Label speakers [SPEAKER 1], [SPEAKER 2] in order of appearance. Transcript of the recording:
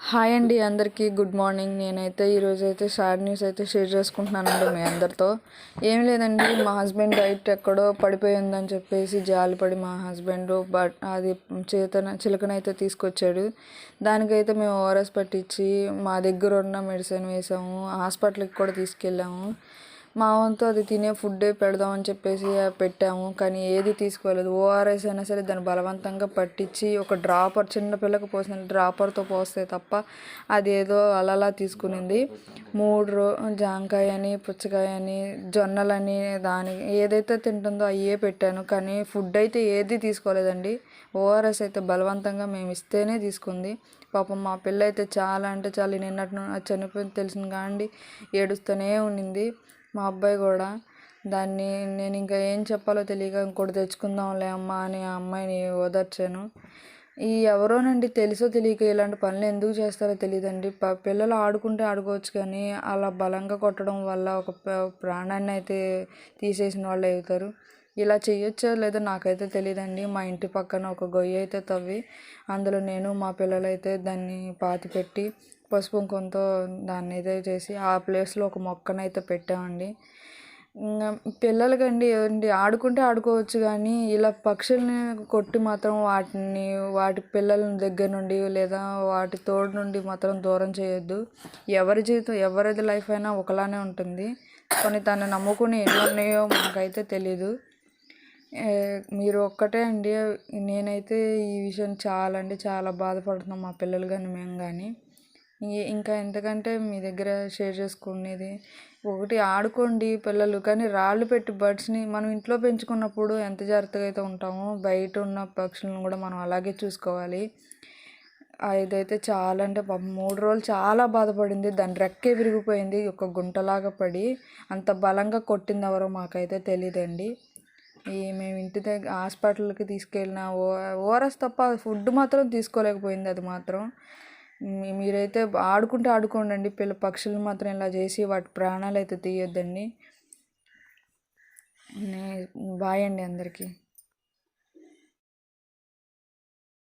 [SPEAKER 1] Hi అండి, అందరికీ good morning. నేనైతే ఈరోజైతే సాడ్ న్యూస్ అయితే షేర్ చేసుకుంటున్నానండి మీ అందరితో. ఏం లేదండి, మా హస్బెండ్ డైట్ ఎక్కడో పడిపోయి ఉందని చెప్పేసి జాలిపడి మా హస్బెండ్ అది చిలకనైతే తీసుకొచ్చాడు. దానికైతే మేము ఓఆర్ఎస్ పట్టించి మా దగ్గర ఉన్న మెడిసిన్ వేసాము, హాస్పిటల్కి కూడా తీసుకెళ్ళాము. మా వంతు అది తినే ఫుడ్డే పెడదామని చెప్పేసి పెట్టాము, కానీ ఏది తీసుకోలేదు. ఓఆర్ఎస్ అయినా సరే దాన్ని బలవంతంగా పట్టించి ఒక డ్రాపర్, చిన్న పిల్లకి పోసిన డ్రాపర్తో పోస్తే తప్ప అది ఏదో అలలా తీసుకునింది. 3 జాంకాయ అని, పుచ్చకాయ అని, జొన్నలని, దానికి ఏదైతే తింటుందో అయ్యే పెట్టాను, కానీ ఫుడ్ అయితే ఏది తీసుకోలేదండి. ఓఆర్ఎస్ అయితే బలవంతంగా మేము ఇస్తేనే తీసుకుంది. పాపం మా పిల్ల అయితే చాలా అంటే చాలా నిన్నటి చనిపోయింది తెలిసిన కాండి ఏడుస్తూనే ఉండింది. మా అబ్బాయి కూడా. దాన్ని నేను ఇంకా ఏం చెప్పాలో తెలియక ఇంకోటి తెచ్చుకుందాంలే అమ్మ అని ఆ అమ్మాయిని ఓదార్చాను. ఎవరోనండి తెలుసో తెలియక ఇలాంటి పనులు ఎందుకు చేస్తారో తెలియదండి. పిల్లలు ఆడుకుంటే ఆడుకోవచ్చు, కానీ అలా బలంగా కొట్టడం వల్ల ఒక ప్రాణాన్ని అయితే తీసేసిన వాళ్ళు అవుతారు. ఇలా చేయొచ్చో లేదో నాకైతే తెలియదండి. మా ఇంటి పక్కన ఒక గొయ్యి అయితే తవ్వి అందులో నేను మా పిల్లలైతే దాన్ని పాతిపెట్టి పసుపు కుంకుమతో దాన్ని అయితే చేసి ఆ ప్లేస్లో ఒక మొక్కనైతే పెట్టామండి. పిల్లలకండి ఏంటి ఆడుకుంటే ఆడుకోవచ్చు, కానీ ఇలా పక్షుల్ని కొట్టి మాత్రం వాటి పిల్లల దగ్గర నుండి లేదా వాటి తోడు నుండి మాత్రం దూరం చేయొద్దు. ఎవరి జీవితం ఎవరిది లైఫ్ అయినా ఒకలానే ఉంటుంది, కొన్ని తను నమ్ముకుని ఎన్ని ఉన్నాయో మాకైతే తెలీదు. మీరు ఒక్కటే అండి, నేనైతే ఈ విషయం చాలా అంటే చాలా బాధపడుతున్నాం, మా పిల్లలు కానీ మేము కానీ. ఇంకా ఎంతకంటే మీ దగ్గర షేర్ చేసుకునేది ఒకటి, ఆడుకోండి పిల్లలు, కానీ రాళ్ళు పెట్టి బర్డ్స్ని మనం ఇంట్లో పెంచుకున్నప్పుడు ఎంత జాగ్రత్తగా అయితే ఉంటామో బయట ఉన్న పక్షులను కూడా మనం అలాగే చూసుకోవాలి. ఇదైతే చాలా అంటే పాపం 3 రోజులు చాలా బాధపడింది. దాని రెక్కే విరిగిపోయింది, ఒక గుంటలాగా పడి. అంత బలంగా కొట్టింది ఎవరో మాకైతే తెలియదండి. మేము ఇంటి దగ్గర హాస్పిటల్కి తీసుకెళ్ళిన ఓఆర్ఎస్ తప్ప ఫుడ్ మాత్రం తీసుకోలేకపోయింది. అది మాత్రం మీరైతే ఆడుకుంటే ఆడుకోండి, పక్షులు మాత్రం ఇలా చేసి వాటి ప్రాణాలు అయితే తీయొద్దండి. బాయ్ అండి అందరికీ.